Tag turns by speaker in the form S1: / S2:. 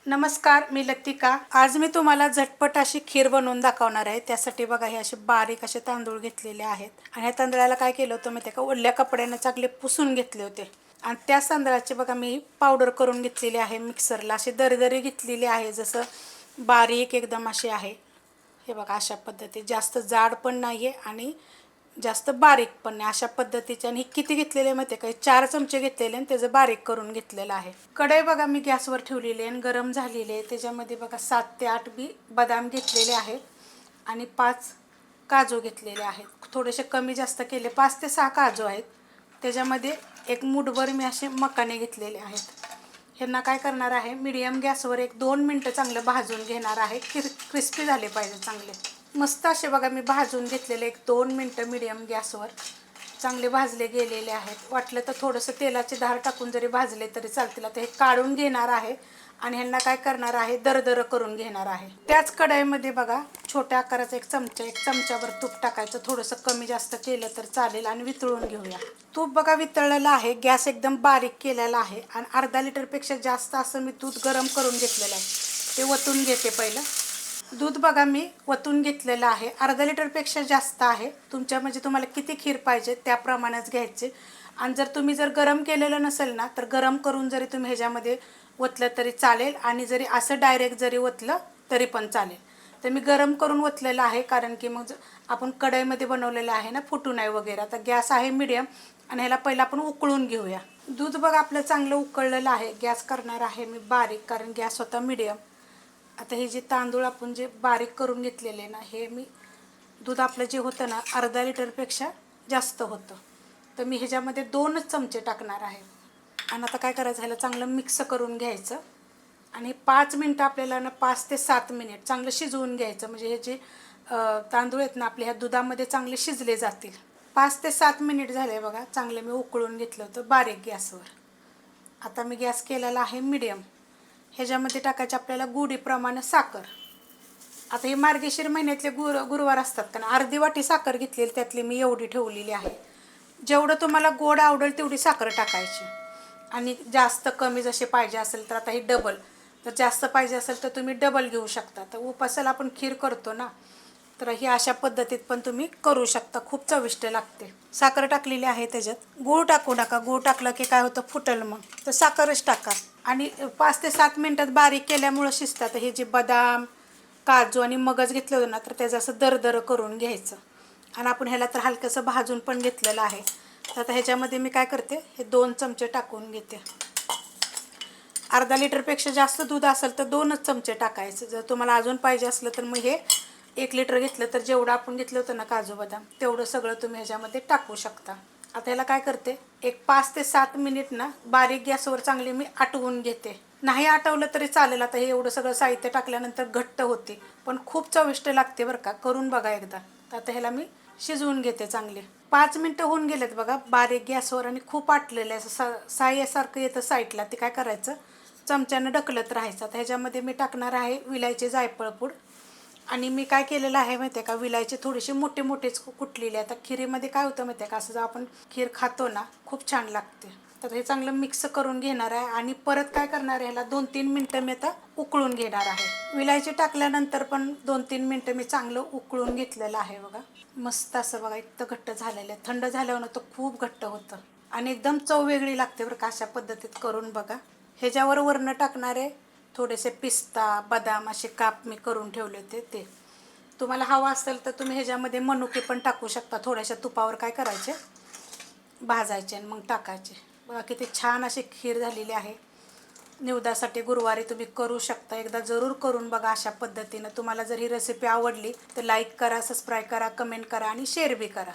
S1: नमस्कार, मी लतिका। आज मी तुम्हाला झटपट अशी खीर बनवून दाखवणार आहे। त्यासाठी बघा हे असे बारीक असे तांदूळ घेतलेले आहेत आणि ह्या तांदळाला काय केलं होतं माहिती आहे का, ओल्या कपड्याने चांगले पुसून घेतले होते आणि त्या तांदळाची बघा मी पावडर करून घेतलेली आहे। मिक्सरला अशी दरदरी घेतलेली आहे, जसं बारीक एकदम अशी आहे। हे बघा अशा पद्धती, जास्त जाड पण नाहीये आणि जास्त बारीक पण नाही, अशा पद्धतीचे। आणि किती घेतलेले माहिती आहे का, 4 चमचे घेतलेले आणि त्याचं बारीक करून घेतलेलं आहे। कढई बघा मी गॅसवर ठेवलेली आहे आणि गरम झालेली आहे। त्याच्यामध्ये बघा 7 ते 8 बी बदाम घेतलेले आहेत आणि 5 काजू घेतलेले आहेत। थोडेसे कमी जास्त केले, 5 ते 6 काजू आहेत। त्याच्यामध्ये एक मूठभर मी असे मकाने घेतलेले आहेत। ह्यांना काय करणार आहे, मीडियम गॅसवर 1-2 मिनटं चांगलं भाजून घेणार आहे। क्रिस्पी झाले पाहिजे चांगले, मस्त असे बघा मी भाजून घेतलेले 1-2 मिनटं मीडियम गॅसवर चांगले भाजले गेलेले आहेत। वाटलं तर थोडंसं तेलाची धार टाकून जरी भाजले तरी चालतील। आता हे काढून घेणार आहे आणि ह्यांना काय करणार आहे, दरदर करून घेणार आहे। त्याच कढईमध्ये बघा छोट्या आकाराचा 1 चमचाभर तूप टाकायचं। थोडंसं कमी जास्त केलं तर चालेल आणि वितळून घेऊया। तूप बघा वितळलेलं आहे, गॅस एकदम बारीक केलेला आहे आणि अर्धा लिटरपेक्षा जास्त असं मी दूध गरम करून घेतलेलं आहे। ते वतून घेते पहिलं। दूध बघा मी वतून घेतलेलं आहे, अर्धा लिटरपेक्षा जास्त आहे। तुमच्या म्हणजे तुम्हाला किती खीर पाहिजे त्याप्रमाणेच घ्यायचे। आणि जर गरम केलेलं नसेल ना, तर गरम करून जरी तुम्ही ह्याच्यामध्ये वतलं तरी चालेल आणि जरी असं डायरेक्ट जरी वतलं तरी पण चालेल। तर मी गरम करून वतलेलं आहे, कारण की मग आपण कढईमध्ये बनवलेलं आहे ना, फुटू नाही वगैरे। आता गॅस आहे मीडियम आणि ह्याला पहिला आपण उकळून घेऊया। दूध बघा आपलं चांगलं उकळलेलं आहे। गॅस करणार आहे मी बारीक, कारण गॅस होता मीडियम। आता हे जे तांदूळ आपण जे बारीक करून घेतलेले ना, हे मी दूध आपलं जे होतं ना, अर्धा लिटरपेक्षा जास्त होतं। तर मी ह्याच्यामध्ये 2 चमचे टाकणार आहे आणि आता काय करायचं, ह्याला चांगलं मिक्स करून घ्यायचं आणि 5 मिनटं आपल्याला ना, 5 ते 7 मिनिट चांगलं शिजवून घ्यायचं। म्हणजे हे जे तांदूळ आहेत ना आपले, ह्या दुधामध्ये चांगले शिजले जातील। 5 ते 7 मिनिट झाले बघा, चांगले मी उकळून घेतलं होतं बारीक गॅसवर। आता मी गॅस केलेला आहे मीडियम। ह्याच्यामध्ये टाकायचे आपल्याला गुढीप्रमाणे साखर। आता हे मार्गशीर महिन्यातले गुरुवार असतात का ना, अर्धी वाटी साखर घेतलेली, त्यातली मी एवढी ठेवलेली आहे। जेवढं तुम्हाला गोड आवडेल तेवढी साखर टाकायची आणि जास्त कमी जसे पाहिजे असेल तर आता ही डबल, तर जास्त पाहिजे असेल तर तुम्ही डबल घेऊ शकता। तर उपासाला आपण खीर करतो ना, तर ही अशा पद्धतीत पण तुम्ही करू शकता, खूप चविष्ट लागते। साखर टाकलेली आहे, त्याच्यात गूळ टाकू नका, गूळ टाकलं की काय होतं, फुटल मग, तर साखरच टाका। आणि 5 ते 7 मिनिटात बारीक केल्यामुळं शिजतात। हे जे बदाम काजू आणि मगज घेतलं होतं ना, तर त्याचं असं दरदर करून घ्यायचं आणि आपण ह्याला तर हलकंसं भाजून पण घेतलेलं आहे। तर आता ह्याच्यामध्ये मी काय करते, हे 2 चमचे टाकून घेते। अर्धा लिटरपेक्षा जास्त दूध असेल तर 2च चमचे टाकायचं। जर तुम्हाला अजून पाहिजे असलं तर मग हे 1 लिटर घेतलं तर जेवढं आपण घेतलं होतं ना काजू बदाम, तेवढं सगळं तुम्ही ह्याच्यामध्ये टाकू शकता। आता ह्याला काय करते, एक 5 ते 7 मिनिट ना बारीक गॅसवर चांगली मी आटवून घेते। नाही आटवलं तरी चालेल। आता हे एवढं सगळं साहित्य टाकल्यानंतर घट्ट होते, पण खूप चविष्ट लागते बरं का, करून बघा एकदा। तर आता ह्याला मी शिजवून घेते चांगले। 5 मिनटं होऊन गेलेत बघा बारीक गॅसवर आणि खूप आटलेलं आहे, असं सायासारखं येतं साईडला। ते काय करायचं, चमच्यानं ढकलत राहायचं। आता ह्याच्यामध्ये मी टाकणार आहे विलायची जायफळ पूड आणि मी काय केलेलं आहे माहिती आहे का, विलायची थोडीशी मोठे मोठेच कुटलेले। आता खिरीमध्ये काय होतं माहिती आहे का, असं जर आपण खीर खातो ना, खूप छान लागते। तर हे चांगलं मिक्स करून घेणार आहे आणि परत काय करणार आहे, ह्याला 2-3 मिनटं मी आता उकळून घेणार आहे। विलायची टाकल्यानंतर पण 2-3 मिनटं मी चांगलं उकळून घेतलेलं आहे बघा। मस्त असं बघा इतकं घट्ट झालेलं आहे। थंड झाल्यावर ना तो खूप घट्ट होतं आणि एकदम चव वेगळी लागते बरं का, अशा पद्धतीत करून बघा। ह्याच्यावर वरनं टाकणारे थोडेसे पिस्ता बदाम असे काप मी करून ठेवले होते, ते तुम्हाला हवा असेल तर तुम्ही ह्याच्यामध्ये मनुके पण टाकू शकता। थोड्याशा तुपावर काय करायचे, भाजायचे आणि मग टाकायचे। बघा किती छान अशी खीर झालेली आहे। निवदासाठी गुरुवारी तुम्ही करू शकता, एकदा जरूर करून बघा अशा पद्धतीनं। तुम्हाला जर ही रेसिपी आवडली तर लाईक करा, सबस्क्राईब करा, कमेंट करा आणि शेअर बी करा।